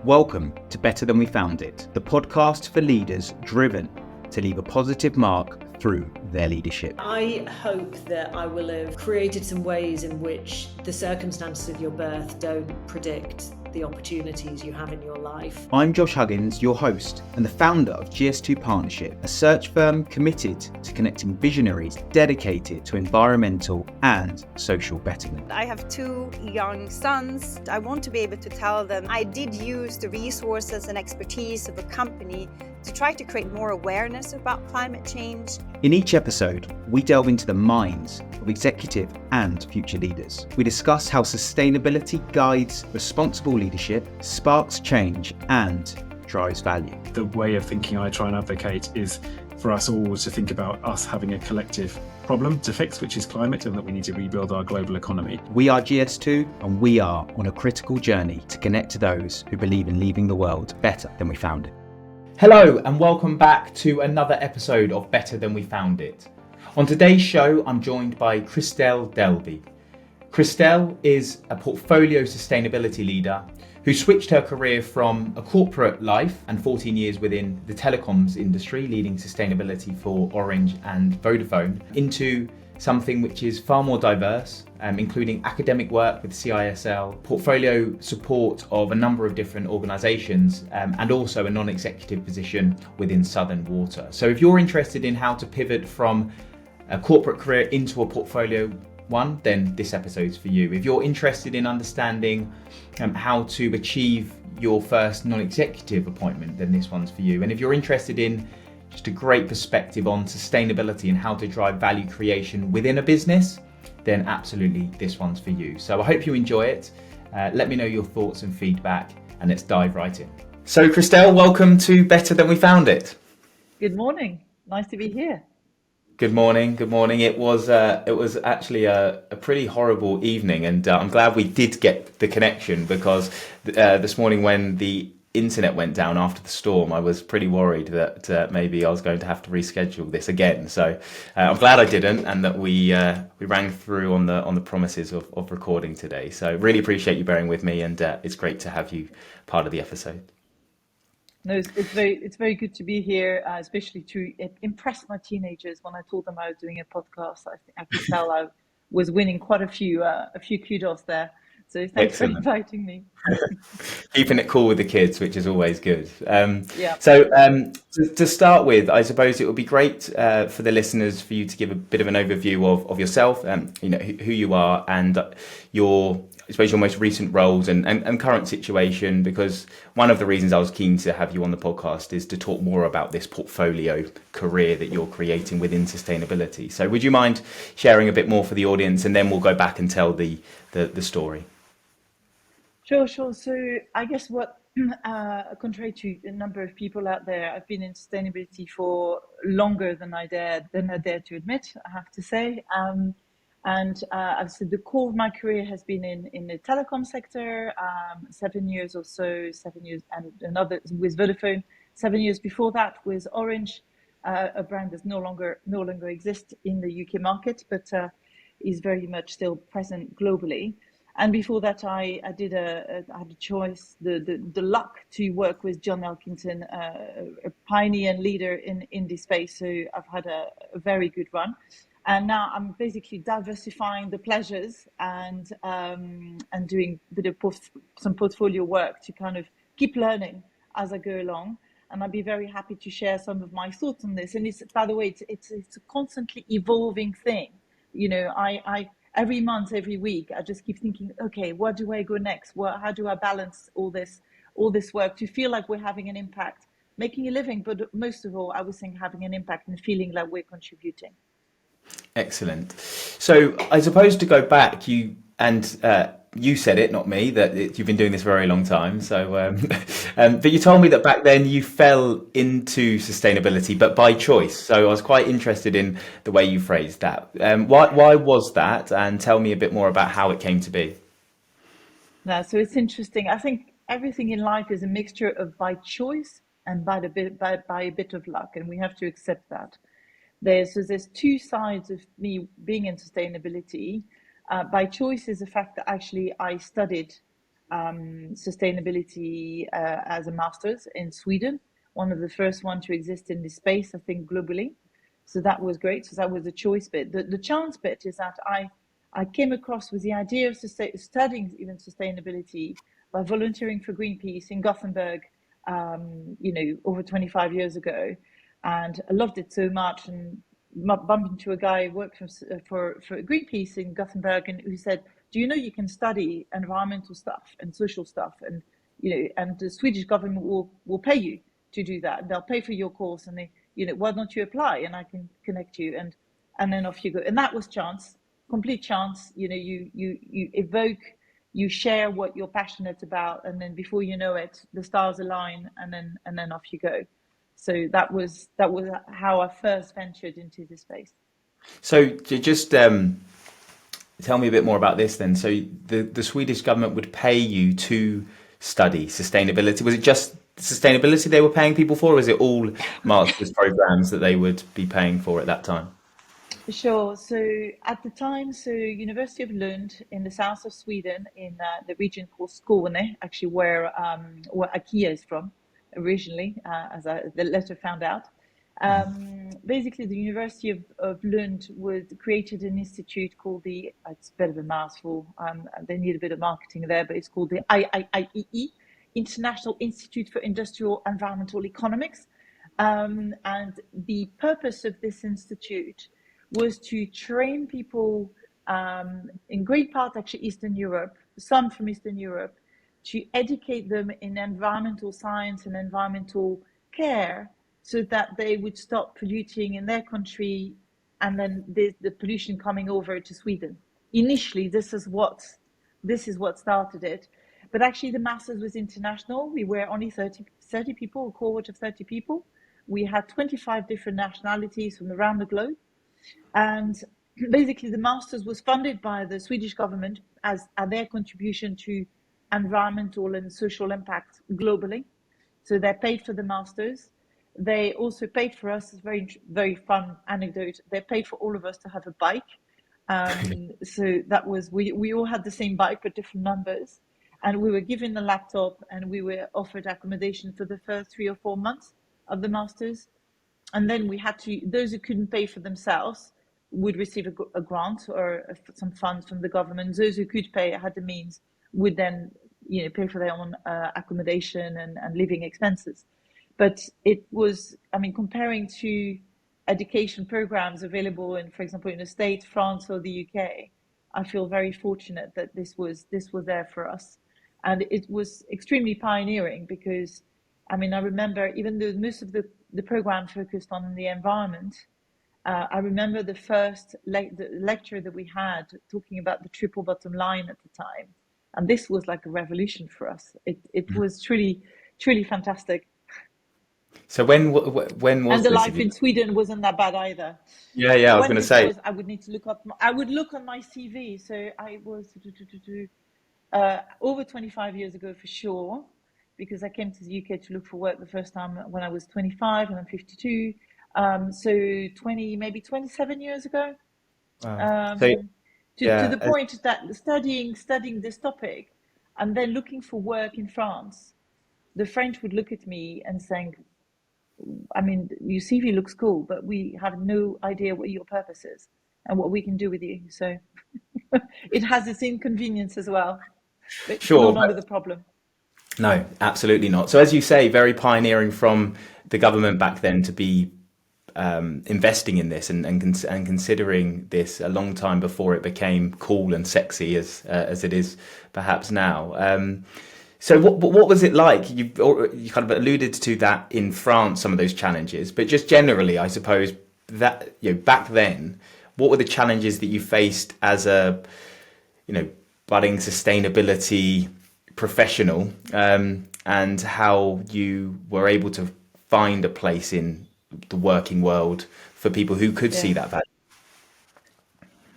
Welcome to Better Than We Found It, the podcast for leaders driven to leave a positive mark through their leadership. I hope that I will have created some ways in which the circumstances of your birth don't predict the opportunities you have in your life. I'm Josh Huggins, your host and the founder of GS2 Partnership, a search firm committed to connecting visionaries dedicated to environmental and social betterment. I have two young sons. I want to be able to tell them I did use the resources and expertise of a company to try to create more awareness about climate change. In each episode, we delve into the minds of executive and future leaders. We discuss how sustainability guides responsible leadership, sparks change, and drives value. The way of thinking I try and advocate is for us all to think about us having a collective problem to fix, which is climate, and that we need to rebuild our global economy. We are GS2, and we are on a critical journey to connect to those who believe in leaving the world better than we found it. Hello and welcome back to another episode of Better Than We Found It. On today's show, I'm joined by Christèle Delbé. Christèle is a portfolio sustainability leader who switched her career from a corporate life and 14 years within the telecoms industry, leading sustainability for Orange and Vodafone, into something which is far more diverse, including academic work with CISL, portfolio support of a number of different organisations, and also a non-executive position within Southern Water. So if you're interested in how to pivot from a corporate career into a portfolio one, then this episode's for you. If you're interested in understanding how to achieve your first non-executive appointment, then this one's for you. And if you're interested in just a great perspective on sustainability and how to drive value creation within a business, then absolutely this one's for you. So I hope you enjoy it. Let me know your thoughts and feedback, and let's dive right in. So Christèle, welcome to Better Than We Found It. Good morning. Nice to be here. Good morning. Good morning. It was actually a pretty horrible evening, and I'm glad we did get the connection, because this morning when the internet went down after the storm, I was pretty worried that maybe I was going to have to reschedule this again. So I'm glad I didn't, and that we rang through on the promises of recording today. So really appreciate you bearing with me, and it's great to have you part of the episode. No, it's very good to be here, especially to impress my teenagers. When I told them I was doing a podcast, I could tell I was winning quite a few kudos there. So thanks for inviting me. Keeping it cool with the kids, which is always good. Yeah. So to start with, I suppose it would be great for the listeners for you to give a bit of an overview of yourself, who you are, and your most recent roles and current situation, because one of the reasons I was keen to have you on the podcast is to talk more about this portfolio career that you're creating within sustainability. So would you mind sharing a bit more for the audience, and then we'll go back and tell the story? Sure. So I guess contrary to a number of people out there, I've been in sustainability for longer than I dare to admit, I have to say. And I've said the core of my career has been in the telecom sector, 7 years and another with Vodafone, 7 years before that with Orange, a brand that no longer exists in the UK market, but is very much still present globally. And before that, I had a choice, the luck to work with John Elkington, a pioneer and leader in this space. So I've had a very good run. And now I'm basically diversifying the pleasures and doing a bit of some portfolio work to kind of keep learning as I go along. And I'd be very happy to share some of my thoughts on this. And it's, by the way, it's a constantly evolving thing. I every month, every week, I just keep thinking, okay, where do I go next? How do I balance all this work to feel like we're having an impact, making a living, but most of all, I was saying having an impact and feeling like we're contributing. Excellent. So I suppose to go back, you said it, not me, that you've been doing this for a very long time. So, but you told me that back then you fell into sustainability, but by choice. So I was quite interested in the way you phrased that. Why was that? And tell me a bit more about how it came to be. No, so it's interesting. I think everything in life is a mixture of by choice and by a bit of luck, and we have to accept that. There's two sides of me being in sustainability. By choice is the fact that actually I studied sustainability as a master's in Sweden, one of the first ones to exist in this space, I think, globally. So that was great. So that was the choice bit. The chance bit is that I came across with the idea of studying even sustainability by volunteering for Greenpeace in Gothenburg, over 25 years ago. And I loved it so much, and bumped into a guy who worked for Greenpeace in Gothenburg, and who said, do you know you can study environmental stuff and social stuff, and and the Swedish government will pay you to do that. They'll pay for your course, and they, why don't you apply, and I can connect you, and then off you go. And that was chance, complete chance. You evoke, you share what you're passionate about, and then before you know it, the stars align, and then off you go. So that was how I first ventured into this space. So to just tell me a bit more about this then. So the Swedish government would pay you to study sustainability. Was it just sustainability they were paying people for, or was it all master's programs that they would be paying for at that time? Sure. So at the time, University of Lund in the south of Sweden, in the region called Skåne, actually where IKEA is from originally, as the letter found out. Basically, the University of Lund created an institute called it's a bit of a mouthful, they need a bit of marketing there, but it's called the IIEE, International Institute for Industrial Environmental Economics. And the purpose of this institute was to train people, in great part actually Eastern Europe, some from Eastern Europe, to educate them in environmental science and environmental care, so that they would stop polluting in their country, and then the pollution coming over to Sweden. Initially, this is what started it. But actually, the masters was international. We were only 30 people, a cohort of 30 people. We had 25 different nationalities from around the globe. And basically, the masters was funded by the Swedish government as their contribution to environmental and social impact globally. So they paid for the masters. They also paid for us. It's a very, very fun anecdote. They paid for all of us to have a bike. So that was, we all had the same bike, but different numbers. And we were given a laptop, and we were offered accommodation for the first 3 or 4 months of the masters. And then we had to, those who couldn't pay for themselves would receive a grant or some funds from the government. Those who could pay, had the means, would then pay for their own accommodation and living expenses. But it was, comparing to education programs available in, for example, in the States, France, or the UK, I feel very fortunate that this was there for us. And it was extremely pioneering, because, I remember, even though most of the program focused on the environment, I remember the first lecture that we had talking about the triple bottom line at the time. And this was like a revolution for us. It was truly, truly fantastic. So when was and the this? life in Sweden wasn't that bad either. Yeah, I was going to say. I would need to look up. I would look on my CV. So I was over 25 years ago for sure, because I came to the UK to look for work the first time when I was 25, and I'm 52. So 20, maybe 27 years ago. Wow. To the point that studying this topic, and then looking for work in France, the French would look at me and saying, your CV looks cool, but we have no idea what your purpose is and what we can do with you. So it has its inconvenience as well, but Sure, no longer the problem. No, absolutely not. So as you say, very pioneering from the government back then to be investing in this and considering this a long time before it became cool and sexy as it is perhaps now. So what was it like? You kind of alluded to that in France, some of those challenges, but just generally, I suppose that back then, what were the challenges that you faced as a budding sustainability professional, and how you were able to find a place in the working world for people who could see that value?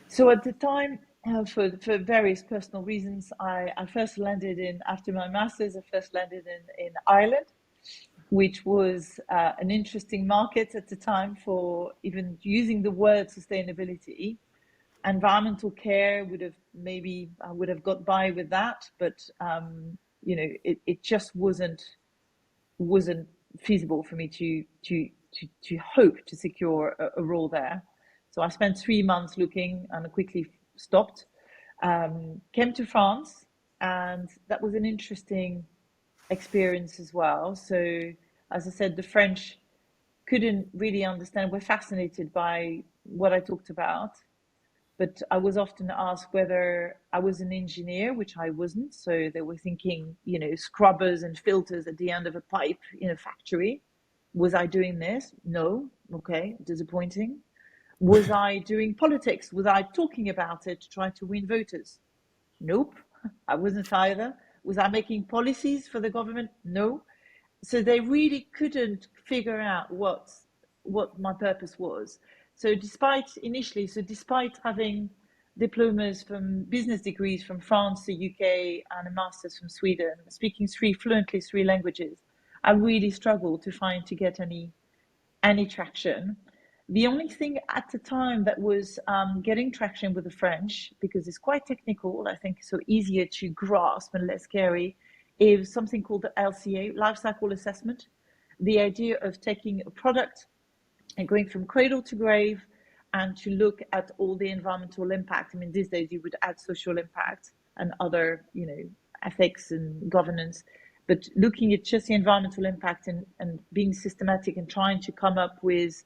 So at the time, for various personal reasons, I first landed after my master's, I first landed in Ireland, which was an interesting market at the time for even using the word sustainability. Environmental care I would have got by with that, but it just wasn't feasible for me to hope to secure a role there. So I spent 3 months looking and quickly stopped. Came to France, and that was an interesting experience as well. So, as I said, the French couldn't really understand, were fascinated by what I talked about, but I was often asked whether I was an engineer, which I wasn't. So they were thinking, scrubbers and filters at the end of a pipe in a factory. Was I doing this? No. Okay, disappointing. Was I doing politics? Was I talking about it to try to win voters? Nope, I wasn't either. Was I making policies for the government? No. So they really couldn't figure out what my purpose was. So despite having diplomas from business degrees from France, the UK, and a master's from Sweden, speaking fluently three languages, I really struggled to get any traction. The only thing at the time that was getting traction with the French, because it's quite technical, I think, so easier to grasp and less scary, is something called the LCA, life cycle assessment. The idea of taking a product and going from cradle to grave and to look at all the environmental impact. I mean, these days you would add social impact and other, ethics and governance, but looking at just the environmental impact and being systematic and trying to come up with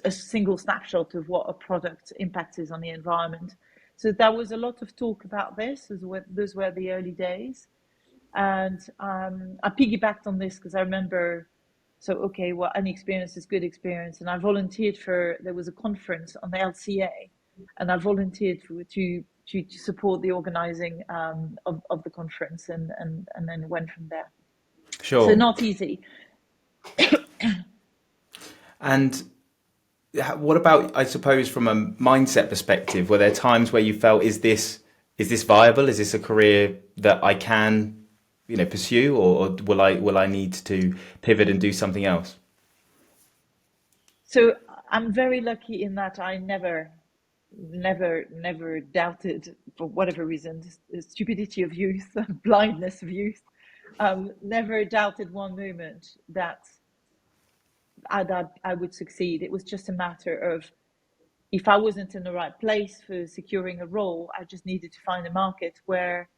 a single snapshot of what a product impact is on the environment. So there was a lot of talk about this. Those were the early days. And I piggybacked on this because I remember, any experience is good experience. And I volunteered there was a conference on the LCA, and I volunteered to support the organizing of the conference, and then went from there. Sure. So not easy. And what about, I suppose, from a mindset perspective, were there times where you felt, is this viable? Is this a career that I can, pursue, or will I need to pivot and do something else? So I'm very lucky in that I never doubted, for whatever reason, the stupidity of youth, blindness of youth, never doubted one moment that I would succeed. It was just a matter of, if I wasn't in the right place for securing a role, I just needed to find a market where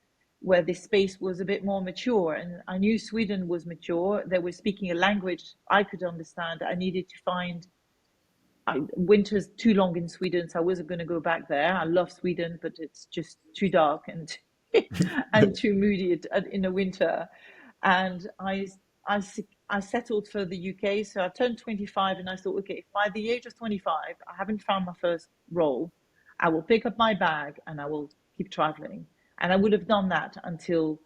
this space was a bit more mature. And I knew Sweden was mature. They were speaking a language I could understand. I needed to find, winter's too long in Sweden, so I wasn't going to go back there. I love Sweden, but it's just too dark and and too moody in the winter. And I settled for the UK. So I turned 25 and I thought, okay, by the age of 25, I haven't found my first role. I will pick up my bag and I will keep traveling. And I would have done that until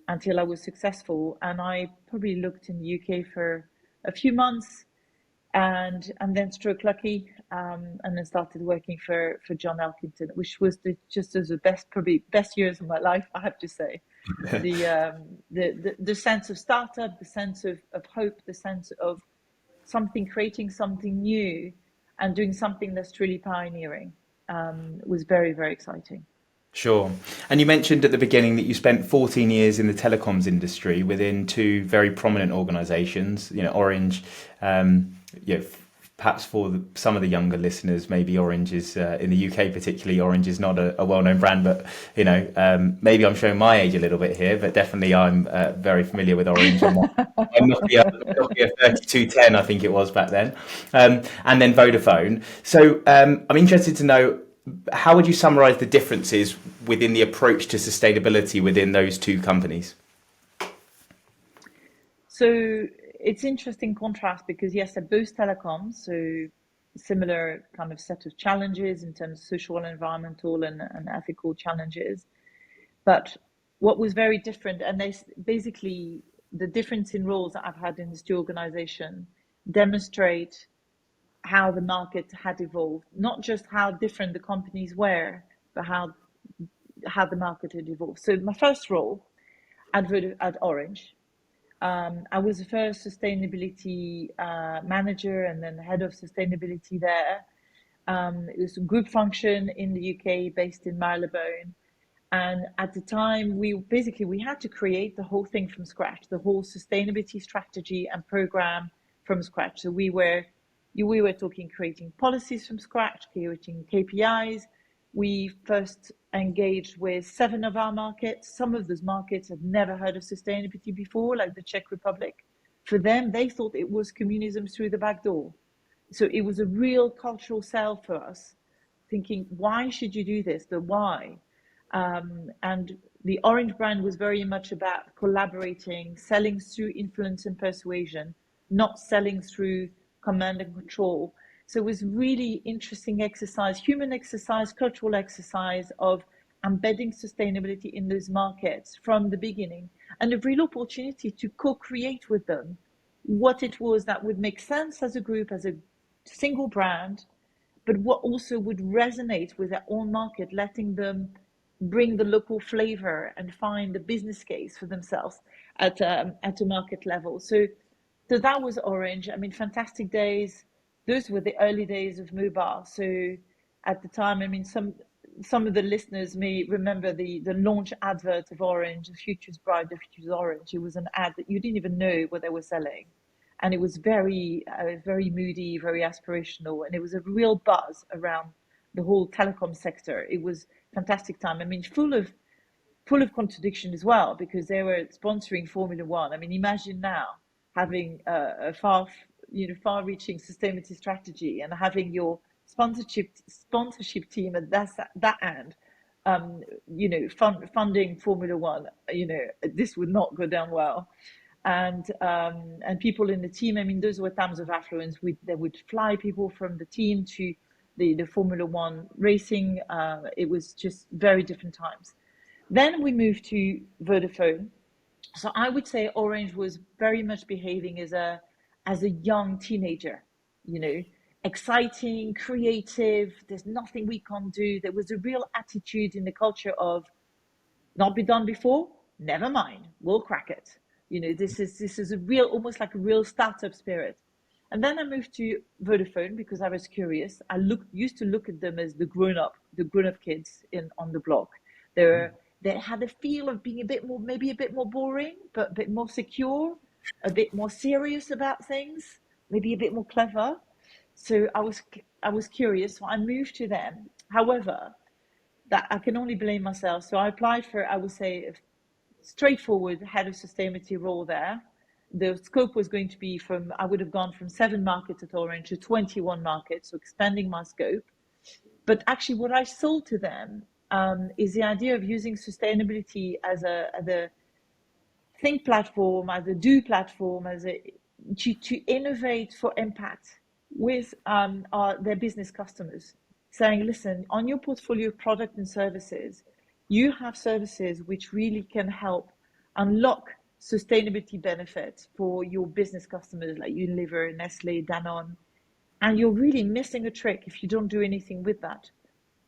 I was successful. And I probably looked in the UK for a few months, and then struck lucky, and then started working for John Elkington, which was just as the best years of my life, I have to say. The sense of startup, the sense of hope, the sense of creating something new and doing something that's truly pioneering, was very, very exciting. Sure. And you mentioned at the beginning that you spent 14 years in the telecoms industry within two very prominent organisations, Orange. Perhaps for some of the younger listeners, maybe Orange is, in the UK particularly, Orange is not a well-known brand, but, maybe I'm showing my age a little bit here, but definitely I'm very familiar with Orange. I'm Nokia 3210, I think it was back then. And then Vodafone. So I'm interested to know, how would you summarise the differences within the approach to sustainability within those two companies? So it's interesting contrast, because yes, they're both telecoms, so similar kind of set of challenges in terms of social, environmental, and ethical challenges. But what was very different, and basically the difference in roles that I've had in these two organizations demonstrate how the market had evolved, not just how different the companies were, but how the market had evolved. So my first role at Orange, I was the first sustainability manager and then head of sustainability there. It was a group function in the UK based in Marylebone. And at the time, we had to create the whole thing from scratch, the whole sustainability strategy and program from scratch. So we were talking creating policies from scratch, creating KPIs. We first engaged with 7 of our markets. Some of those markets had never heard of sustainability before, like the Czech Republic. For them, they thought it was communism through the back door. So it was a real cultural sell for us, thinking, why should you do this? The why. And the Orange brand was very much about collaborating, selling through influence and persuasion, not selling through command and control. So it was really interesting exercise, human exercise, cultural exercise of embedding sustainability in those markets from the beginning, and a real opportunity to co-create with them what it was that would make sense as a group, as a single brand, but what also would resonate with their own market, letting them bring the local flavor and find the business case for themselves at a market level. So that was Orange. I mean, fantastic days. Those were the early days of mobile. So at the time, I mean, some of the listeners may remember the launch advert of Orange, the future's bright, the future's orange. It was an ad that you didn't even know what they were selling. And it was very moody, very aspirational. And it was a real buzz around the whole telecom sector. It was fantastic time. I mean, full of contradiction as because they were sponsoring Formula One. I mean, imagine now having a far-reaching sustainability strategy and having your sponsorship team at that end, funding Formula One. This would not go down well. And people in the team, I mean, those were times of affluence. They would fly people from the team to the Formula One racing. It was just very different times. Then we moved to Vodafone. So I would say Orange was very much behaving as a young teenager, exciting, creative. There's nothing we can't do. There was a real attitude in the culture of not been done before. Never mind, we'll crack it. This is a real, almost like a real startup spirit. And then I moved to Vodafone because I was curious. I used to look at them as the grown-up kids on the block. They had a feel of being maybe a bit more boring, but a bit more secure, a bit more serious about things, maybe a bit more clever. So I was curious. So I moved to them. However, that I can only blame myself. So I applied for, I would say, a straightforward head of sustainability role there. The scope was going to be I would have gone from 7 markets at Orange to 21 markets, so expanding my scope. But actually what I sold to them is the idea of using sustainability as a think platform, as a do platform, to innovate for impact with their business customers, saying, listen, on your portfolio of product and services, you have services which really can help unlock sustainability benefits for your business customers like Unilever, Nestle, Danone, and you're really missing a trick if you don't do anything with that.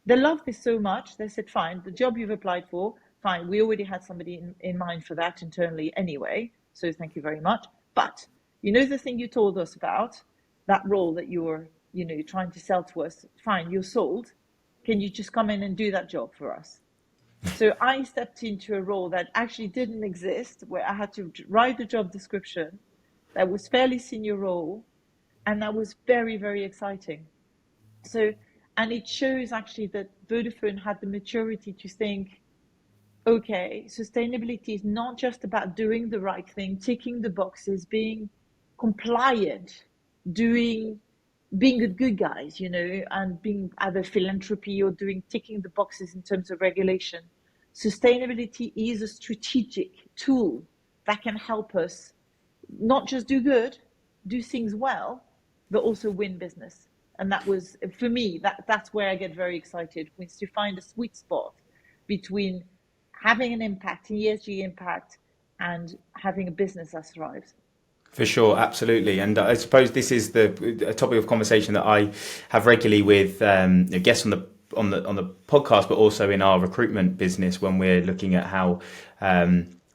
They loved this so much, they said, fine, the job you've applied for, fine, we already had somebody in mind for that internally anyway, so thank you very much. But the thing you told us about, that role that you were trying to sell to us, fine, you're sold. Can you just come in and do that job for us? So I stepped into a role that actually didn't exist, where I had to write the job description. That was fairly senior role, and that was very, very exciting. So, and it shows actually that Vodafone had the maturity to think, okay, sustainability is not just about doing the right thing, ticking the boxes, being compliant, being good guys, and being either philanthropy or ticking the boxes in terms of regulation. Sustainability is a strategic tool that can help us not just do good, do things well, but also win business. And that was, for me, that's where I get very excited, is to find a sweet spot between having an impact, an ESG impact, and having a business that thrives. For sure, absolutely. And I suppose this is a topic of conversation that I have regularly with guests on the podcast, but also in our recruitment business when we're looking at how,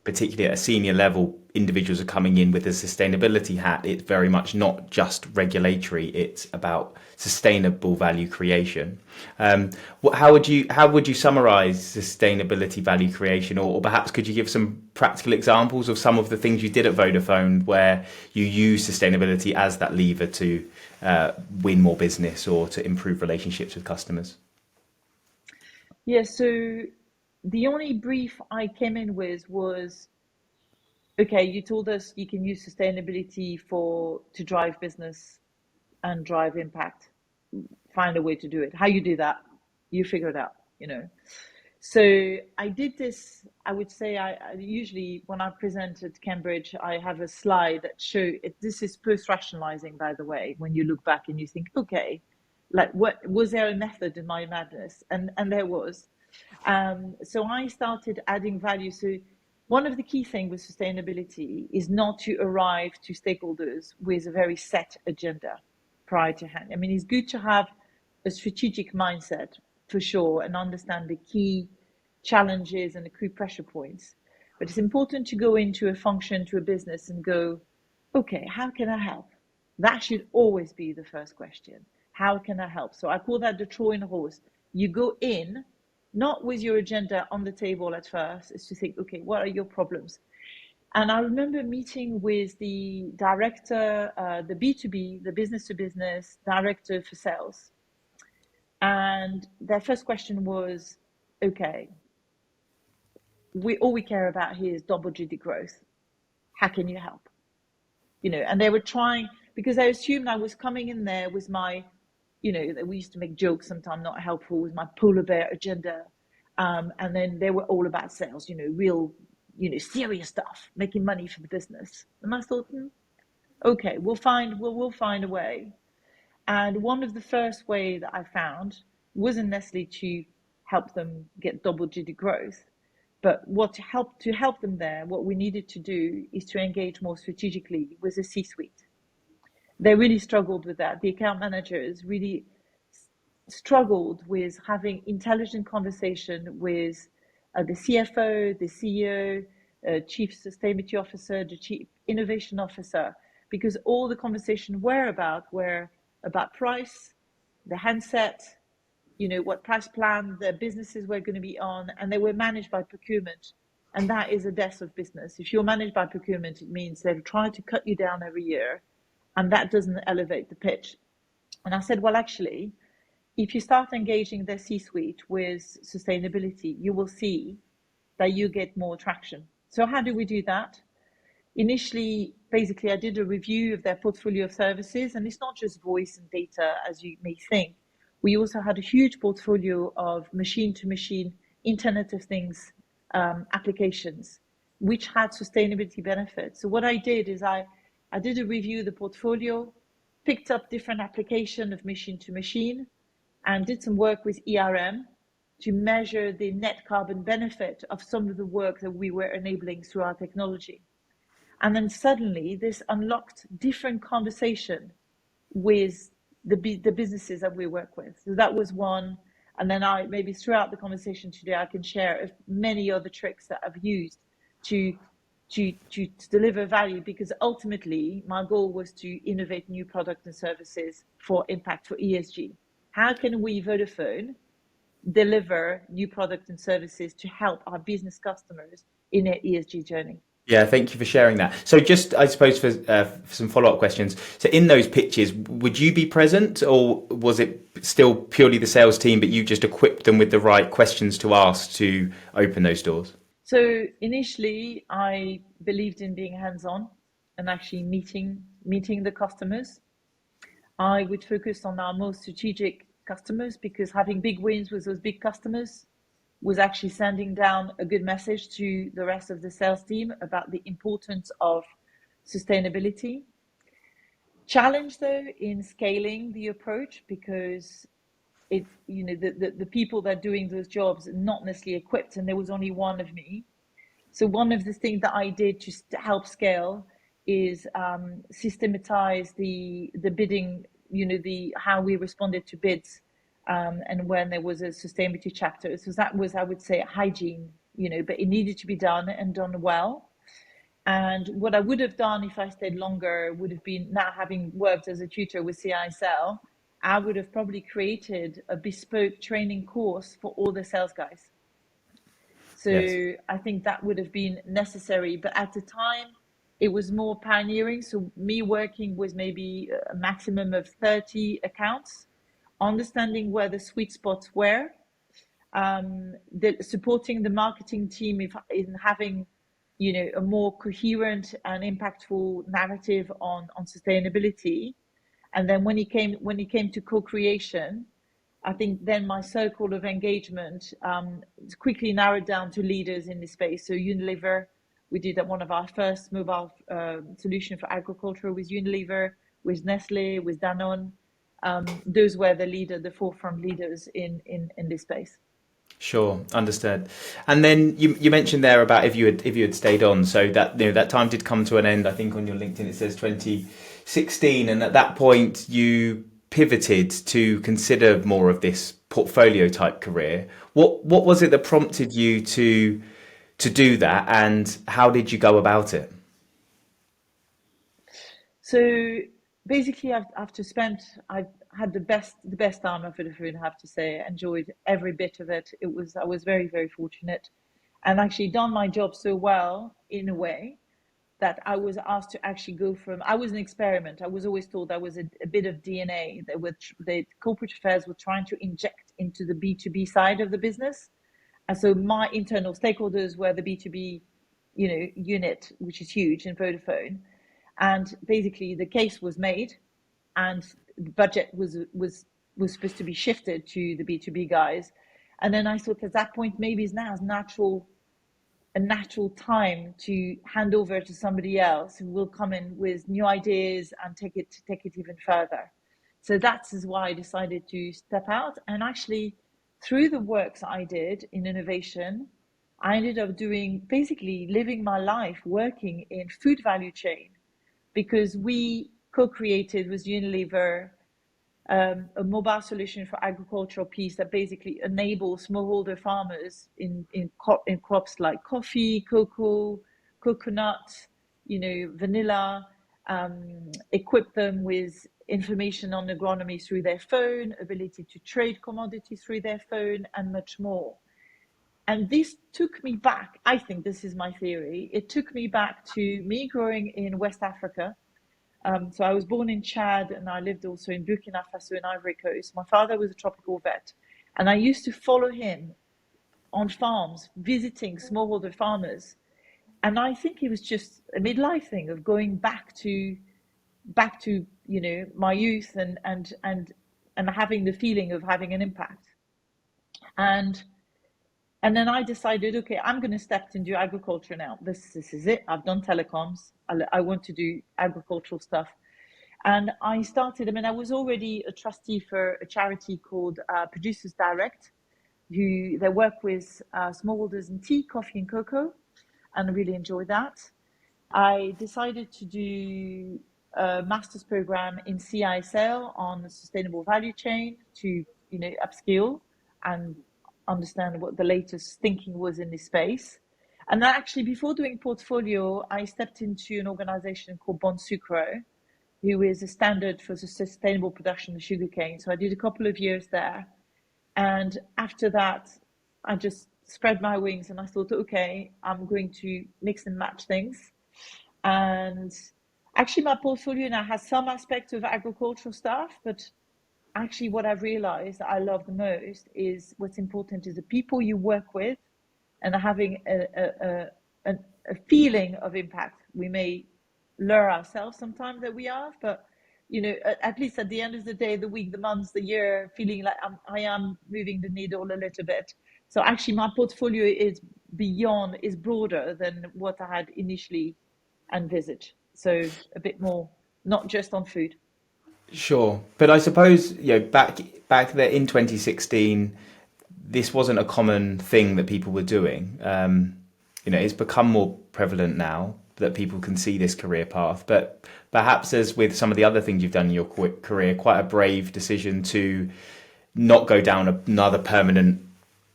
particularly at a senior level, individuals are coming in with a sustainability hat, it's very much not just regulatory, it's about sustainable value creation. How would you summarize sustainability value creation, or perhaps could you give some practical examples of some of the things you did at Vodafone where you use sustainability as that lever to win more business or to improve relationships with customers? Yeah, so the only brief I came in with was, okay, you told us you can use sustainability to drive business and drive impact. Find a way to do it. How you do that, you figure it out. So I did this. I would say I usually, when I present at Cambridge, I have a slide that show it. This is post-rationalizing, by the way, when you look back and you think, okay, like, what was there a method in my madness? And there was. So I started adding value. So one of the key things with sustainability is not to arrive to stakeholders with a very set agenda prior to hand. I mean, it's good to have a strategic mindset for sure and understand the key challenges and the key pressure points. But it's important to go into a function, to a business, and go, okay, how can I help? That should always be the first question. How can I help? So I call that the Trojan horse. You go in, not with your agenda on the table at first, is to think, okay, what are your problems? And I remember meeting with the director, the B2B, the business to business director for sales. And their first question was, okay, all we care about here is double-digit growth. How can you help? And they were trying, because they assumed I was coming in there with my, we used to make jokes sometimes, not helpful, with my polar bear agenda. And then they were all about sales, real, serious stuff, making money for the business. And I thought, okay, we'll find a way. And one of the first way that I found wasn't necessarily to help them get double-digit growth, but to help them there, what we needed to do is to engage more strategically with the C-suite. They really struggled with that. The account managers really struggled with having intelligent conversation with the CFO, the CEO, Chief Sustainability Officer, the Chief Innovation Officer, because all the conversation were about price, the handset, what price plan the businesses were going to be on, and they were managed by procurement. And that is a death of business. If you're managed by procurement, it means they'll try to cut you down every year, and that doesn't elevate the pitch. And I said, well, actually, if you start engaging the C-suite with sustainability, you will see that you get more traction. So how do we do that? Initially, basically, I did a review of their portfolio of services, and it's not just voice and data, as you may think. We also had a huge portfolio of machine-to-machine Internet of Things applications, which had sustainability benefits. So what I did is I did a review of the portfolio, picked up different application of machine-to-machine, and did some work with ERM to measure the net carbon benefit of some of the work that we were enabling through our technology. And then suddenly this unlocked different conversation with the businesses that we work with. So that was one. And then maybe throughout the conversation today, I can share many other tricks that I've used to deliver value, because ultimately my goal was to innovate new products and services for impact, for ESG. How can we, Vodafone, deliver new products and services to help our business customers in their ESG journey? Yeah, thank you for sharing that. So just, I suppose, for some follow-up questions. So in those pitches, would you be present, or was it still purely the sales team, but you just equipped them with the right questions to ask to open those doors? So initially, I believed in being hands-on and actually meeting the customers. I would focus on our most strategic customers, because having big wins with those big customers was actually sending down a good message to the rest of the sales team about the importance of sustainability. Challenge, though, in scaling the approach, because the people that are doing those jobs are not necessarily equipped, and there was only one of me. So one of the things that I did to help scale is systematize the bidding, how we responded to bids, and when there was a sustainability chapter. So that was, I would say, hygiene, but it needed to be done and done well. And what I would have done if I stayed longer would have been, now having worked as a tutor with CISL, I would have probably created a bespoke training course for all the sales guys. So Yes. I think that would have been necessary. But at the time, it was more pioneering. So me working with maybe a maximum of 30 accounts, understanding where the sweet spots were, supporting the marketing team in having, a more coherent and impactful narrative on sustainability. And then when it came to co-creation, I think then my circle of engagement quickly narrowed down to leaders in this space. So Unilever, we did one of our first mobile solution for agriculture with Unilever, with Nestle, with Danone. Those were the forefront leaders in this space. Sure, understood. And then you mentioned there about if you had stayed on, so that that time did come to an end. I think on your LinkedIn it says 2016, and at that point you pivoted to consider more of this portfolio type career. What was it that prompted you to do that, and how did you go about it? So basically, I've had the best time of Vodafone, I have to say. I enjoyed every bit of it. I was very, very fortunate, and actually done my job so well in a way that I was asked to actually go from. I was an experiment. I was always told I was a bit of DNA that the corporate affairs were trying to inject into the B2B side of the business, and so my internal stakeholders were the B2B, unit, which is huge in Vodafone. And basically, the case was made, and the budget was supposed to be shifted to the B2B guys. And then I thought at that point, maybe it's now a natural time to hand over to somebody else who will come in with new ideas and take it even further. So that's why I decided to step out. And actually, through the works I did in innovation, I ended up basically living my life working in food value chain, because we co-created with Unilever a mobile solution for agricultural piece that basically enables smallholder farmers in crops like coffee, cocoa, coconut, vanilla, equip them with information on agronomy through their phone, ability to trade commodities through their phone, and much more. And this took me back. I think this is my theory. It took me back to me growing in West Africa. So I was born in Chad, and I lived also in Burkina Faso and Ivory Coast. My father was a tropical vet, and I used to follow him on farms, visiting smallholder farmers. And I think it was just a midlife thing of going back to my youth and having the feeling of having an impact. And then I decided, okay, I'm going to step into agriculture now. This is it. I've done telecoms. I want to do agricultural stuff. And I was already a trustee for a charity called Producers Direct, they work with smallholders in tea, coffee, and cocoa, and I really enjoyed that. I decided to do a master's program in CISL on sustainable value chain to, upskill and understand what the latest thinking was in this space. And then actually, before doing portfolio, I stepped into an organization called Bon Sucro, who is a standard for the sustainable production of sugarcane. So I did a couple of years there. And after that, I just spread my wings and I thought, okay, I'm going to mix and match things. And actually, my portfolio now has some aspects of agricultural stuff, but actually what I've realized that I love the most is what's important is the people you work with and having a feeling of impact. We may lure ourselves sometimes that we are, but at least at the end of the day, the week, the month, the year, feeling like I am moving the needle a little bit. So actually my portfolio is broader than what I had initially envisaged. So a bit more, not just on food. Sure, but I suppose back there in 2016, this wasn't a common thing that people were doing. It's become more prevalent now that people can see this career path, but perhaps as with some of the other things you've done in your career, quite a brave decision to not go down another permanent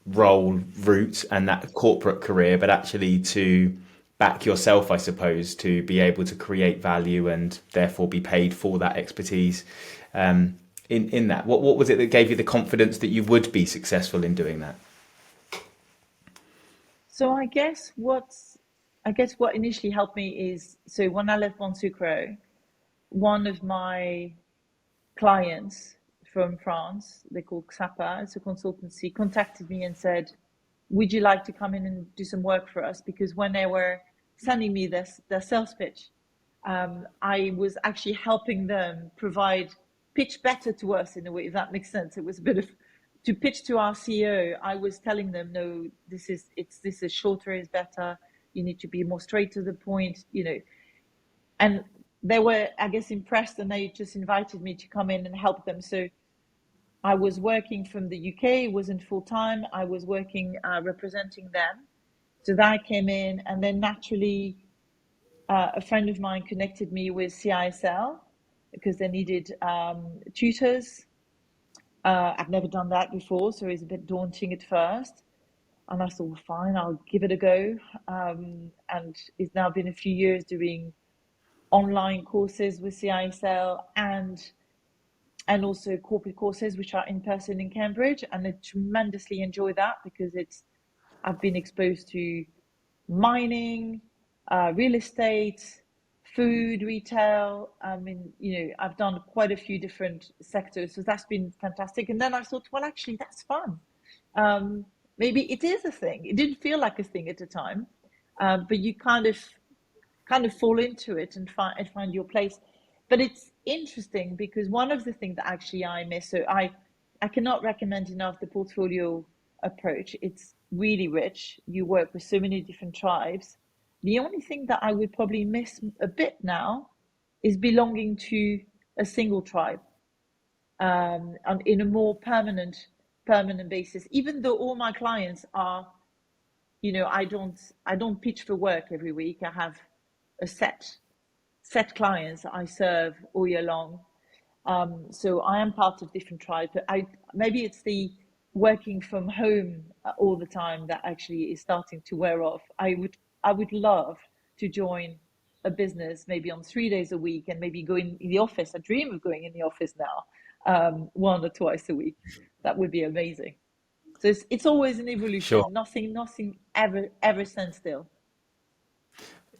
role route and that corporate career, but actually to back yourself, I suppose, to be able to create value and therefore be paid for that expertise. In that, what was it that gave you the confidence that you would be successful in doing that? So I guess what initially helped me is, so when I left Bon Sucre, one of my clients from France, they call Xapa, it's a consultancy, contacted me and said, would you like to come in and do some work for us? Because when they were sending me their sales pitch, I was actually helping them pitch better to us in a way, if that makes sense. It was a bit of, to pitch to our CEO, I was telling them, no, this is shorter is better. You need to be more straight to the point, and they were, I guess, impressed, and they just invited me to come in and help them. So I was working from the UK, it wasn't full time. I was working representing them. So that I came in, and then naturally, a friend of mine connected me with CISL because they needed tutors. I've never done that before, so it was a bit daunting at first. And I thought, well, fine, I'll give it a go. And it's now been a few years doing online courses with CISL and also corporate courses, which are in person in Cambridge. And I tremendously enjoy that because I've been exposed to mining, real estate, food, retail. I mean, I've done quite a few different sectors, so that's been fantastic. And then I thought, well, actually, that's fun. Maybe it is a thing. It didn't feel like a thing at the time, but you kind of fall into it and find your place. But it's interesting because one of the things that actually I miss, so I cannot recommend enough the portfolio approach. It's really rich. You work with so many different tribes. The only thing that I would probably miss a bit now is belonging to a single tribe, in a more permanent basis. Even though all my clients are, I don't pitch for work every week. I have a set clients I serve all year long. So I am part of different tribes, but maybe it's the working from home all the time that actually is starting to wear off. I would love to join a business maybe on 3 days a week and maybe go in the office. I dream of going in the office now, 1 or twice a week. That would be amazing. So it's always an evolution. Sure. Nothing ever stands still.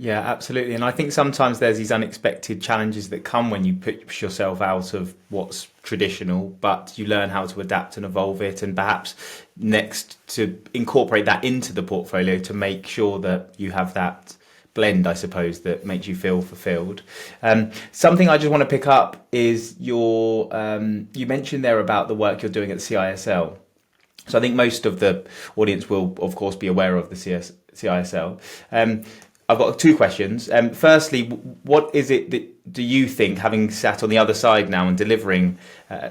Yeah, absolutely. And I think sometimes there's these unexpected challenges that come when you push yourself out of what's traditional, but you learn how to adapt and evolve it, and perhaps next to incorporate that into the portfolio to make sure that you have that blend, I suppose, that makes you feel fulfilled. Something I just want to pick up is you mentioned there about the work you're doing at the CISL. So I think most of the audience will, of course, be aware of the CISL. I've got 2 questions. Firstly, what is it that do you think, having sat on the other side now and delivering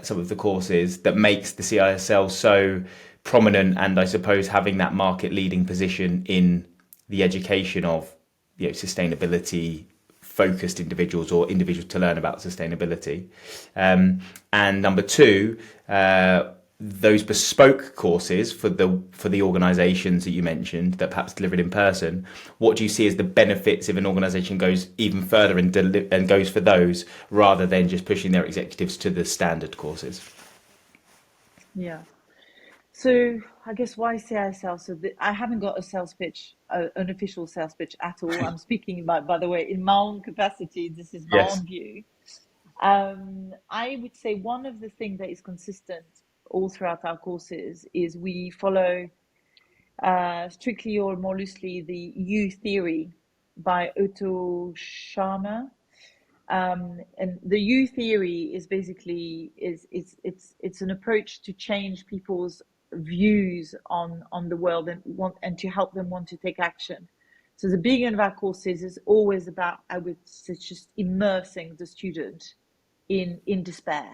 some of the courses, that makes the CISL so prominent and I suppose having that market leading position in the education of sustainability focused individuals or individuals to learn about sustainability? And number 2, those bespoke courses for the organisations that you mentioned that perhaps delivered in person, what do you see as the benefits if an organisation goes even further and goes for those rather than just pushing their executives to the standard courses? Yeah. So I guess why CISL? So I haven't got a sales pitch, an official sales pitch at all. I'm speaking by the way, in my own capacity. This is my own view. I would say one of the things that is consistent all throughout our courses is we follow strictly or more loosely the U theory by Otto Scharmer. And the U theory is basically it's an approach to change people's views on the world and to help them want to take action. So the beginning of our courses is always about, I would say, just immersing the student in despair.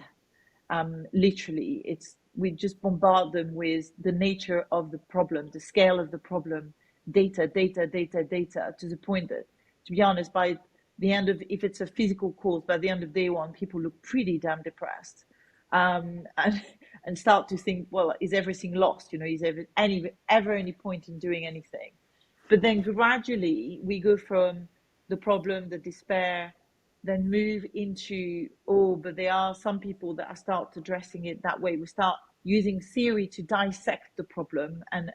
Literally, we just bombard them with the nature of the problem, the scale of the problem, data, to the point that, to be honest, by the end of, if it's a physical course, by the end of day 1, people look pretty damn depressed, and start to think, well, is everything lost? Is ever any point in doing anything? But then gradually we go from the problem, the despair, then move into, oh, but there are some people that start addressing it that way. We start using theory to dissect the problem and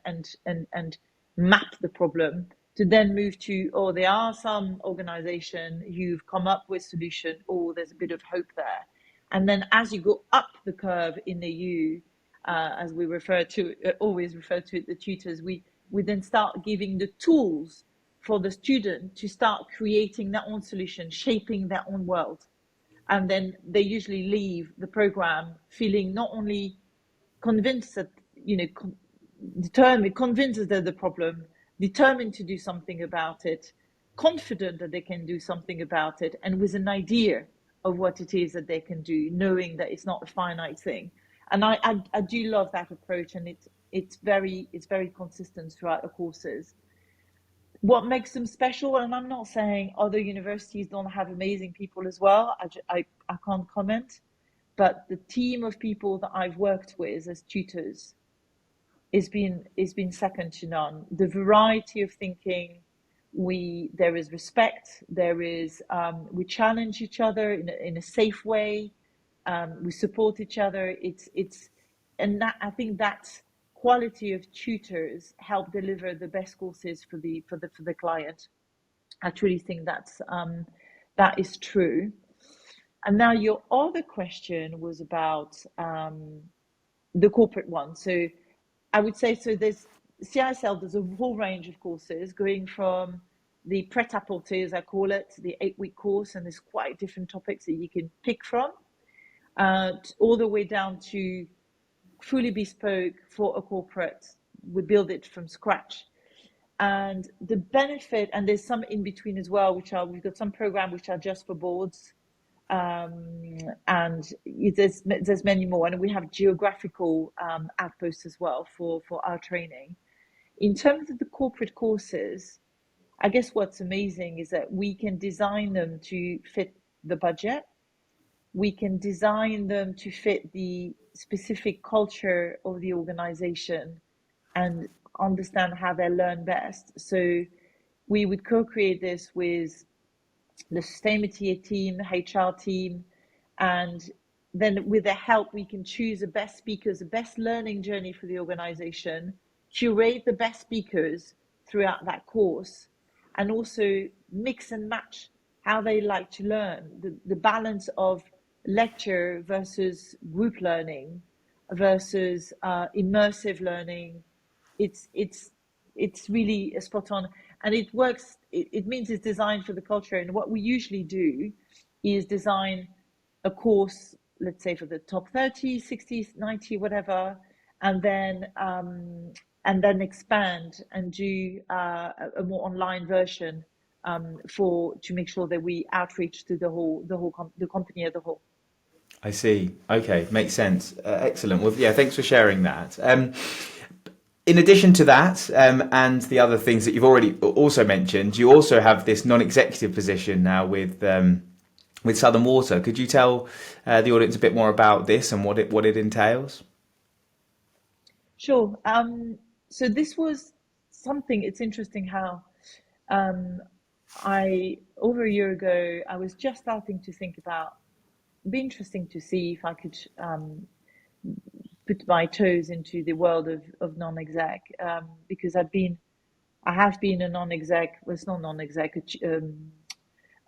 map the problem, to then move to, oh, there are some organization who've come up with solution, or there's a bit of hope there. And then as you go up the curve in the U, as we refer to, always refer to it, the tutors, we then start giving the tools for the student to start creating their own solution, shaping their own world. And then they usually leave the program feeling not only convinced that, determined, convinced that the problem, determined to do something about it, confident that they can do something about it, and with an idea of what it is that they can do, knowing that it's not a finite thing. And I do love that approach, and it's very consistent throughout the courses. What makes them special, and I'm not saying other universities don't have amazing people as well, I can't comment, but the team of people that I've worked with as tutors has been second to none. The variety of thinking, there is respect, there is we challenge each other in a safe way, we support each other. And that, I think that quality of tutors help deliver the best courses for the client. I truly think that is true. And now your other question was about the corporate one. So I would say, so there's CISL, there's a whole range of courses going from the prêt-à-porter, as I call it, the 8-week course, and there's quite different topics that you can pick from, all the way down to fully bespoke for a corporate. We build it from scratch. And the benefit, and there's some in between as well, we've got some programs which are just for boards, and there's many more, and we have geographical outposts as well for our training. In terms of the corporate courses, I guess what's amazing is that we can design them to fit the budget. We can design them to fit the specific culture of the organization and understand how they learn best. So we would co-create this with the sustainability team, HR team, and then with their help, we can choose the best speakers, the best learning journey for the organization, curate the best speakers throughout that course, and also mix and match how they like to learn, the balance of lecture versus group learning versus immersive learning. It's really spot on, and it works. It means it's designed for the culture. And what we usually do is design a course, let's say for the top 30, 60, 90, whatever, and then expand and do a more online version to make sure that we outreach to the company as a whole. I see. Okay, makes sense. Excellent. Well, yeah, thanks for sharing that. In addition to that, and the other things that you've already also mentioned, you also have this non-executive position now with Southern Water. Could you tell the audience a bit more about this and what it entails? Sure. So this was something. It's interesting how over a year ago I was just starting to think about. It'd be interesting to see if I could put my toes into the world of non-exec, because I have been a non-exec, well, it's not non-exec,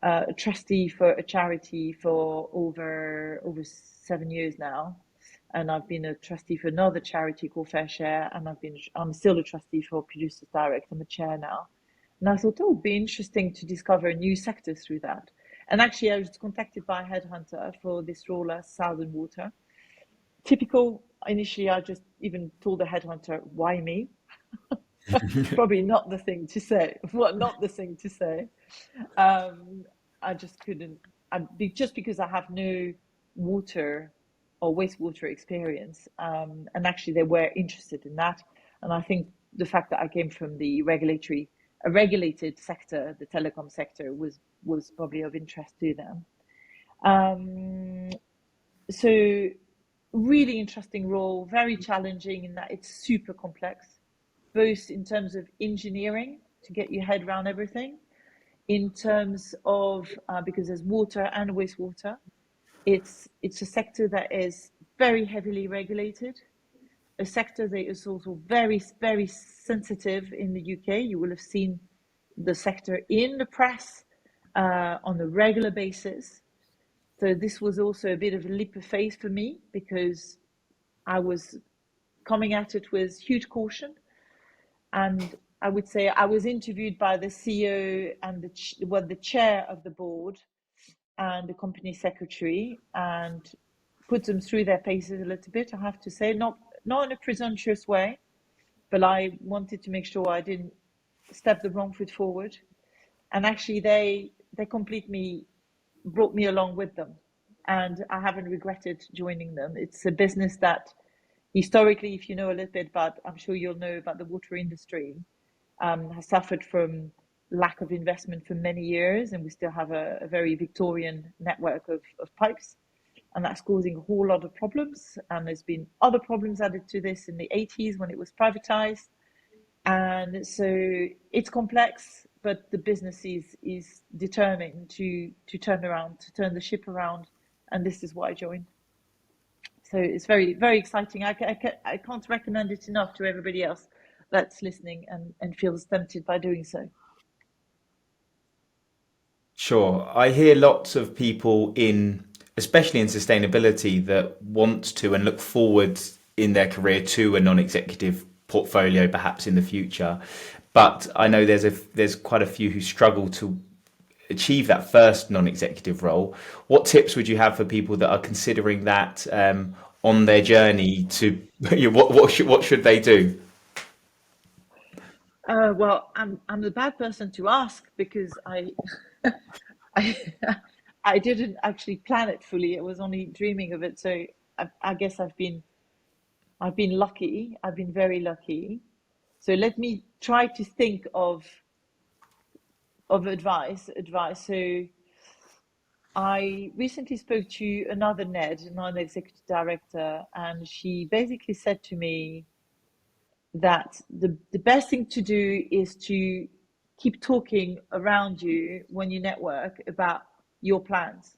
a trustee for a charity for over 7 years now, and I've been a trustee for another charity called Fair Share, and I'm still a trustee for Producers Direct. I'm a chair now, and I thought, oh, it'd be interesting to discover a new sector through that. And actually, I was contacted by a headhunter for this role at Southern Water. Typical. Initially, I just even told the headhunter, why me? Probably not the thing to say. Well, not the thing to say. I just couldn't, just because I have no water or wastewater experience. And actually, they were interested in that. And I think the fact that I came from a regulated sector, the telecom sector, was probably of interest to them. So really interesting role, very challenging in that it's super complex, both in terms of engineering, to get your head around everything. In terms of because there's water and wastewater, it's a sector that is very heavily regulated, a sector that is also very, very sensitive in the UK. You will have seen the sector in the press on a regular basis. So this was also a bit of a leap of faith for me, because I was coming at it with huge caution. And I would say I was interviewed by the CEO and the chair of the board and the company secretary, and put them through their paces a little bit, I have to say, not in a presumptuous way, but I wanted to make sure I didn't step the wrong foot forward. And actually they completely brought me along with them, and I haven't regretted joining them. It's a business that historically, if you know a little bit about, I'm sure you'll know about the water industry, has suffered from lack of investment for many years, and we still have a very Victorian network of pipes, and that's causing a whole lot of problems. And there's been other problems added to this in the 80s when it was privatized. And so it's complex, but the business is determined to turn the ship around, and this is why I joined. So it's very, very exciting. I can't recommend it enough to everybody else that's listening and feels tempted by doing so. Sure. I hear lots of people especially in sustainability, that want to and look forward in their career to a non-executive portfolio perhaps in the future. But I know there's quite a few who struggle to achieve that first non-executive role. What tips would you have for people that are considering that on their journey to what should they do? Well, I'm the bad person to ask, because I I didn't actually plan it fully. I was only dreaming of it. So I guess I've been lucky. I've been very lucky. So let me try to think of advice. So I recently spoke to another non-executive director, and she basically said to me that the best thing to do is to keep talking around you when you network about your plans.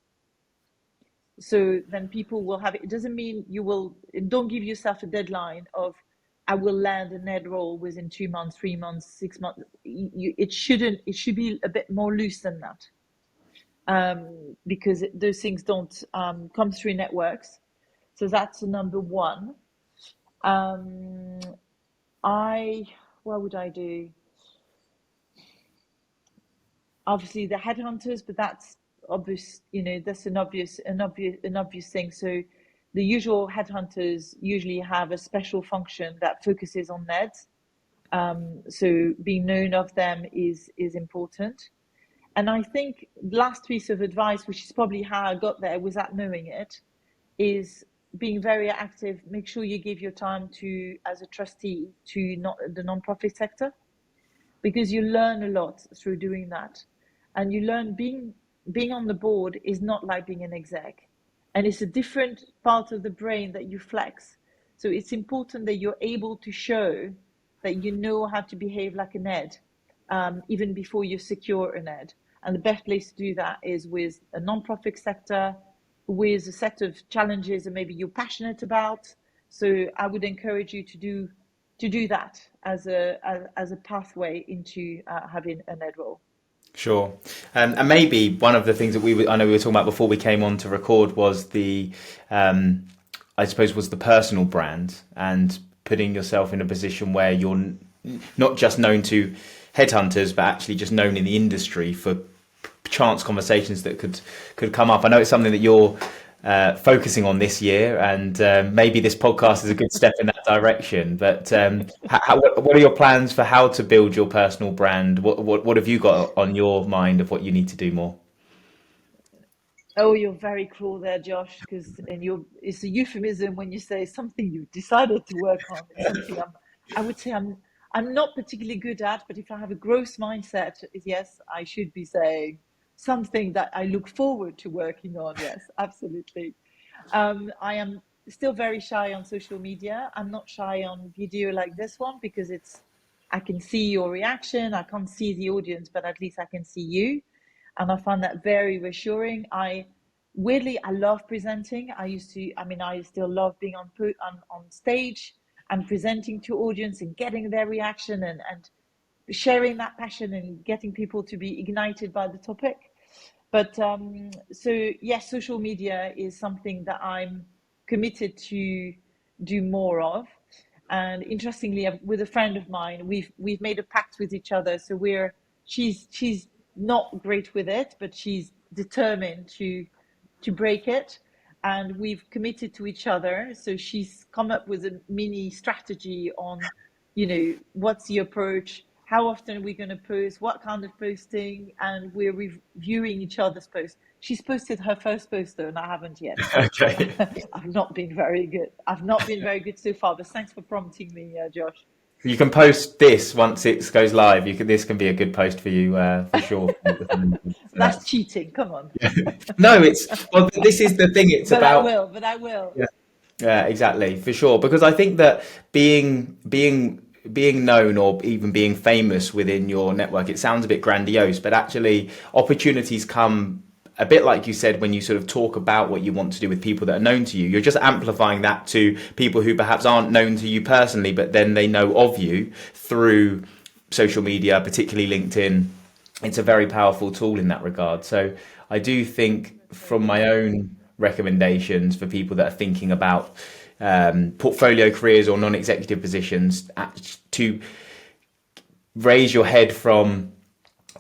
So then people will have it. It doesn't mean you will, don't give yourself a deadline of, I will land a NED role within 2 months, 3 months, 6 months. It should be a bit more loose than that. Because those things don't come through networks. So that's number one. What would I do? Obviously the headhunters, but that's obvious, that's an obvious thing. So the usual headhunters usually have a special function that focuses on NEDs. So being known of them is important. And I think the last piece of advice, which is probably how I got there without knowing it, is being very active. Make sure you give your time to, as a trustee, to the non-profit sector, because you learn a lot through doing that. And you learn being on the board is not like being an exec. And it's a different part of the brain that you flex. So it's important that you're able to show that you know how to behave like an ed, even before you secure an ed. And the best place to do that is with a non-profit sector, with a set of challenges that maybe you're passionate about. So I would encourage you to do that as a pathway into having an ed role. Sure. And maybe one of the things that I know we were talking about before we came on to record was I suppose was the personal brand, and putting yourself in a position where you're not just known to headhunters, but actually just known in the industry for chance conversations that could come up. I know it's something that you're focusing on this year, and maybe this podcast is a good step in that direction. But what are your plans for how to build your personal brand? What have you got on your mind of what you need to do more? Oh, you're very cruel there, Josh, because it's a euphemism when you say something you've decided to work on. It's something I would say I'm not particularly good at, but if I have a growth mindset, yes, I should be saying something that I look forward to working on. Yes, absolutely. I am still very shy on social media. I'm not shy on video like this one, because it's I can see your reaction. I can't see the audience, but at least I can see you. And I found that very reassuring. Weirdly, I love presenting. I still love being on stage and presenting to audience and getting their reaction and sharing that passion and getting people to be ignited by the topic. But so yes, social media is something that I'm committed to do more of. And interestingly, with a friend of mine, we've made a pact with each other. So she's not great with it, but she's determined to break it. And we've committed to each other. So she's come up with a mini strategy on, what's the approach, how often are we going to post, what kind of posting, and we're reviewing each other's posts. She's posted her first post though, and I haven't yet. Okay. I've not been very good. I've not been very good so far, but thanks for prompting me, Josh. You can post this once it goes live. This can be a good post for you for sure. That's cheating. Come on. No, this is the thing. It's but about. I will. Yeah. Yeah, exactly, for sure. Because I think that being known or even being famous within your network, it sounds a bit grandiose, but actually opportunities come a bit like you said when you sort of talk about what you want to do with people that are known to you. You're just amplifying that to people who perhaps aren't known to you personally, but then they know of you through social media, particularly LinkedIn. It's a very powerful tool in that regard. So I do think, from my own recommendations for people that are thinking about portfolio careers or non-executive positions, to raise your head from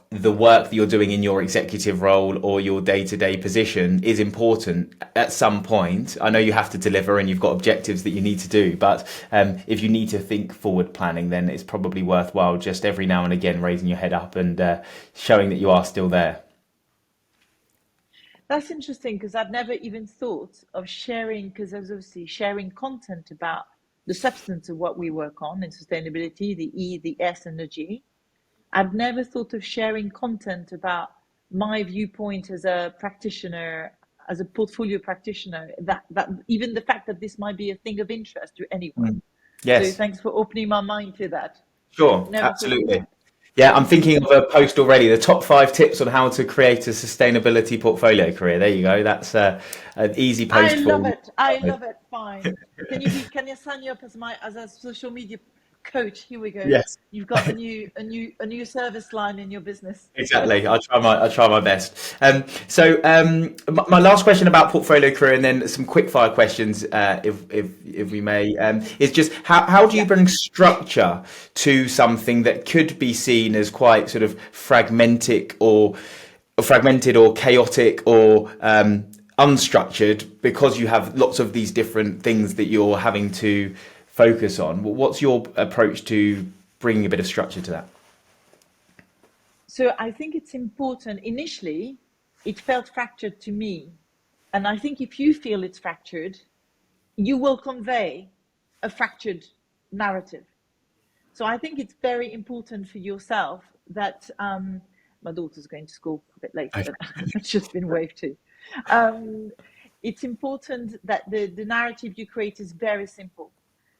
the work that you're doing in your executive role or your day-to-day position is important at some point. I know you have to deliver and you've got objectives that you need to do, but if you need to think forward planning, then it's probably worthwhile just every now and again raising your head up and showing that you are still there. That's interesting, because I've never even thought of sharing, because there's obviously sharing content about the substance of what we work on in sustainability, the E, the S, and the G. I've never thought of sharing content about my viewpoint as a practitioner, as a portfolio practitioner, that even the fact that this might be a thing of interest to anyone. Yes. So thanks for opening my mind to that. Sure, absolutely. Yeah, I'm thinking of a post already, the top 5 tips on how to create a sustainability portfolio career. There you go. That's an easy post. I love it. Fine. Can you sign you up as a social media coach? Here we go. Yes. You've got a new service line in your business. Exactly. I'll try my best. So my last question about portfolio career, and then some quick fire questions, if we may, is just how do you bring structure to something that could be seen as quite sort of fragmented or chaotic or unstructured, because you have lots of these different things that you're having to focus on? What's your approach to bringing a bit of structure to that? So I think it's important. Initially, it felt fractured to me. And I think if you feel it's fractured, you will convey a fractured narrative. So I think it's very important for yourself that my daughter's going to school a bit later, but it's just been waved to. It's important that the narrative you create is very simple.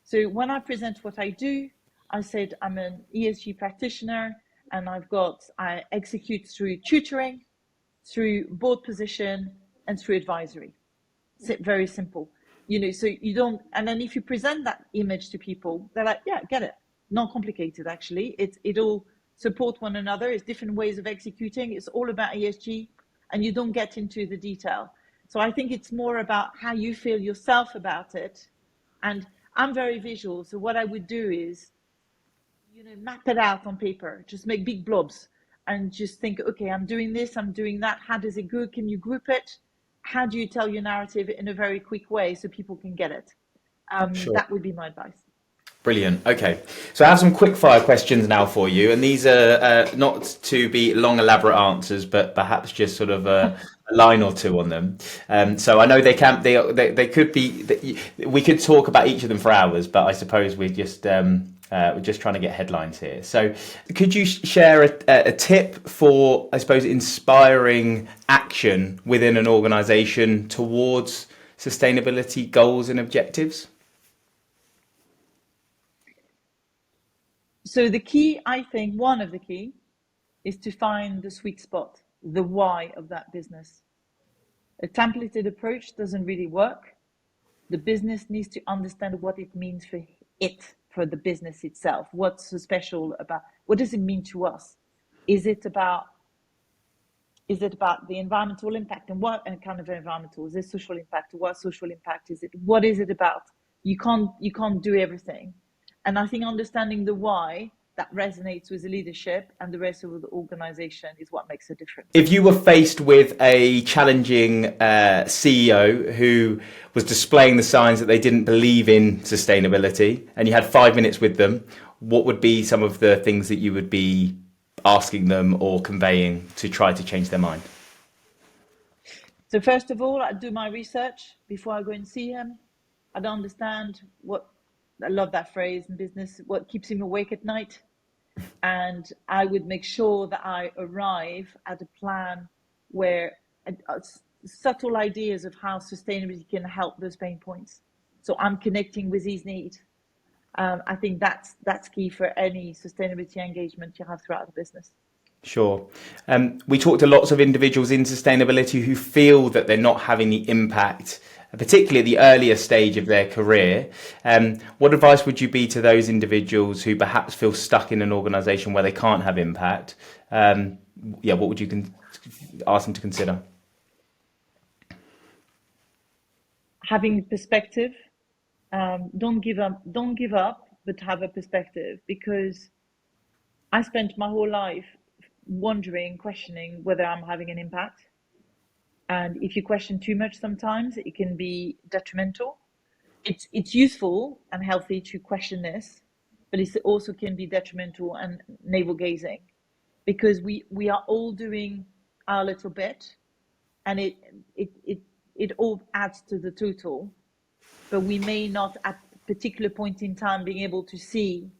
So when I present what I do, I said I'm an ESG practitioner, and I execute through tutoring, through board position, and through advisory. Very simple. So you don't, and then if you present that image to people, they're like, yeah, get it. Not complicated, actually. It all support one another. It's different ways of executing. It's all about ESG, and you don't get into the detail. So I think it's more about how you feel yourself about it. And I'm very visual. So what I would do is, map it out on paper, just make big blobs and just think, okay, I'm doing this, I'm doing that. How does it go? Can you group it? How do you tell your narrative in a very quick way so people can get it? Sure. That would be my advice. Brilliant. Okay. So I have some quick fire questions now for you. And these are not to be long, elaborate answers, but perhaps just sort of a line or two on them. So I know they could be, we could talk about each of them for hours, but I suppose we're just trying to get headlines here. So could you share a tip for, I suppose, inspiring action within an organization towards sustainability goals and objectives? So the key, I think, one of the key is to find the sweet spot, the why of that business. A templated approach doesn't really work. The business needs to understand what it means for the business itself. What's so special about, what does it mean to us? Is it about the environmental impact, and what kind of environmental? Is it social impact? What social impact is it? What is it about? You can't do everything. And I think understanding the why that resonates with the leadership and the rest of the organization is what makes a difference. If you were faced with a challenging CEO who was displaying the signs that they didn't believe in sustainability, and you had 5 minutes with them, what would be some of the things that you would be asking them or conveying to try to change their mind? So first of all, I'd do my research before I go and see him. I'd understand I love that phrase in business, what keeps him awake at night. And I would make sure that I arrive at a plan where subtle ideas of how sustainability can help those pain points. So I'm connecting with his need. I think that's key for any sustainability engagement you have throughout the business. Sure. We talked to lots of individuals in sustainability who feel that they're not having the impact, particularly at the earlier stage of their career. What advice would you be to those individuals who perhaps feel stuck in an organisation where they can't have impact? What would you ask them to consider? Having perspective. Don't give up, but have a perspective, because I spent my whole life wondering, questioning whether I'm having an impact. And if you question too much, sometimes it can be detrimental. It's useful and healthy to question this, but it also can be detrimental and navel gazing, because we are all doing our little bit, and it all adds to the total. But we may not at a particular point in time being able to see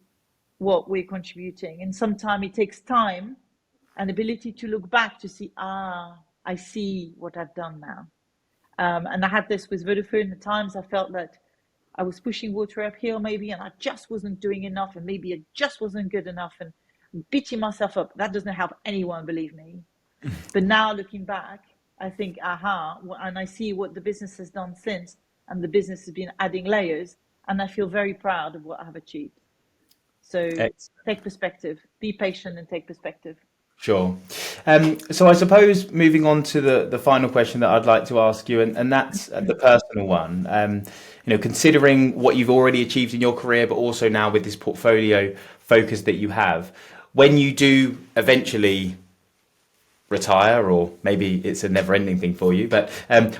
what we're contributing. And sometimes it takes time and ability to look back to see, I see what I've done now. And I had this with Vodafone. At times I felt that I was pushing water uphill maybe, and I just wasn't doing enough, and maybe it just wasn't good enough, and beating myself up. That doesn't help anyone, believe me. But now looking back, I think, and I see what the business has done since, and the business has been adding layers, and I feel very proud of what I have achieved. So Excellent. Take perspective, be patient and take perspective. Sure. So I suppose moving on to the final question that I'd like to ask you, and that's the personal one. Considering what you've already achieved in your career, but also now with this portfolio focus that you have, when you do eventually retire, or maybe it's a never-ending thing for you, but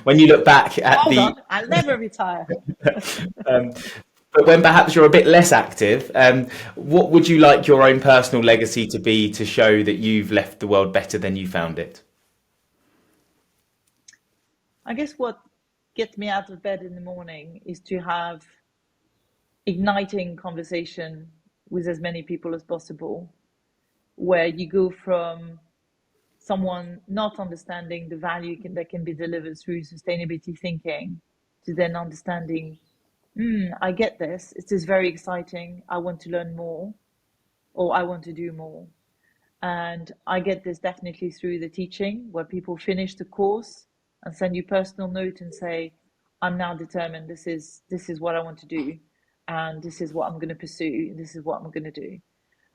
when you look back at I'll never retire. But when perhaps you're a bit less active, what would you like your own personal legacy to be, to show that you've left the world better than you found it? I guess what gets me out of bed in the morning is to have igniting conversation with as many people as possible, where you go from someone not understanding the value that can be delivered through sustainability thinking to then understanding, I get this. It is very exciting. I want to learn more, or I want to do more. And I get this definitely through the teaching, where people finish the course and send you personal note and say, I'm now determined. This is what I want to do, and this is what I'm going to pursue. This is what I'm going to do.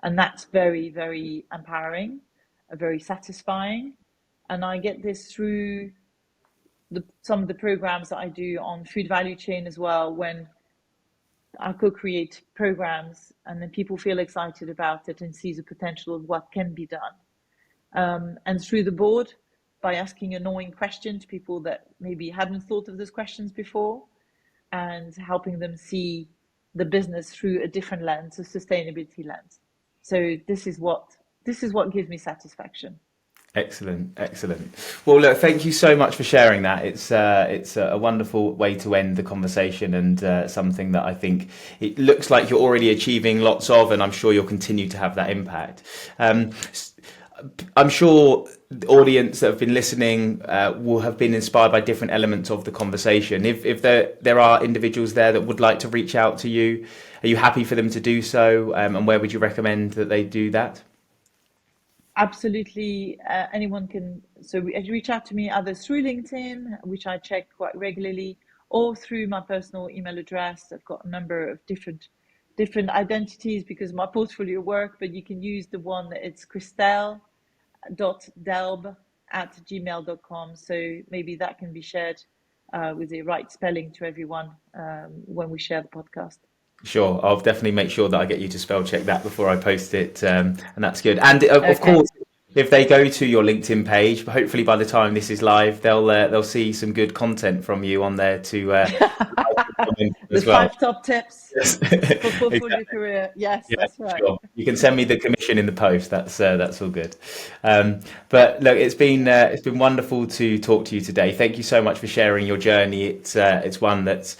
And that's very, very empowering, very satisfying. And I get this through some of the programs that I do on food value chain as well, when I co-create programs and then people feel excited about it and see the potential of what can be done. And through the board, by asking annoying questions to people that maybe hadn't thought of those questions before, and helping them see the business through a different lens, a sustainability lens. So this is what gives me satisfaction. Excellent. Well, look, thank you so much for sharing that. It's a wonderful way to end the conversation, and something that I think it looks like you're already achieving lots of, and I'm sure you'll continue to have that impact. I'm sure the audience that have been listening will have been inspired by different elements of the conversation. If there are individuals there that would like to reach out to you, are you happy for them to do so? And where would you recommend that they do that? Absolutely, anyone can. So reach out to me either through LinkedIn, which I check quite regularly, or through my personal email address. I've got a number of different identities because my portfolio work, but you can use the one that it's christelle.delb@gmail.com. So maybe that can be shared with the right spelling to everyone when we share the podcast. Sure, I'll definitely make sure that I get you to spell check that before I post it, and that's good. And of course, if they go to your LinkedIn page, hopefully by the time this is live, they'll see some good content from you on there to the 5 top tips for your career. Yes, yeah, that's right. Sure. You can send me the commission in the post. That's all good. But look, it's been wonderful to talk to you today. Thank you so much for sharing your journey. It's one that's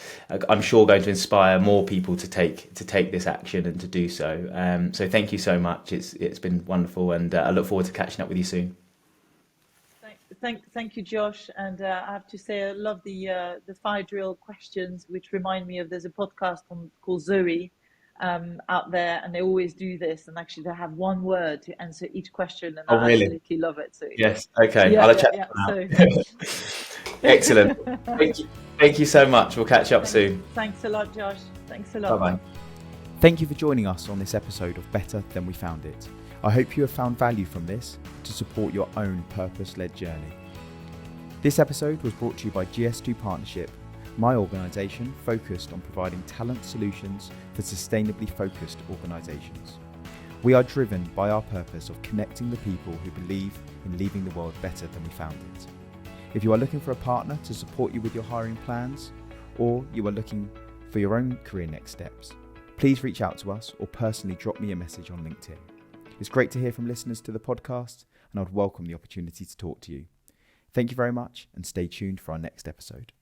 I'm sure going to inspire more people to take this action and to do so. So thank you so much. It's been wonderful, and I look forward to catching up with you soon. Thank you, Josh. And I have to say, I love the fire drill questions, which remind me of there's a podcast called Zoe out there, and they always do this. And actually, they have one word to answer each question, and I really? absolutely love it. So yes, okay, I'll check that out. Excellent. Thank you so much. We'll catch up soon. Thanks a lot, Josh. Thanks a lot. Bye bye. Thank you for joining us on this episode of Better Than We Found It. I hope you have found value from this to support your own purpose-led journey. This episode was brought to you by GS2 Partnership, my organisation focused on providing talent solutions for sustainably focused organisations. We are driven by our purpose of connecting the people who believe in leaving the world better than we found it. If you are looking for a partner to support you with your hiring plans, or you are looking for your own career next steps, please reach out to us or personally drop me a message on LinkedIn. It's great to hear from listeners to the podcast, and I'd welcome the opportunity to talk to you. Thank you very much, and stay tuned for our next episode.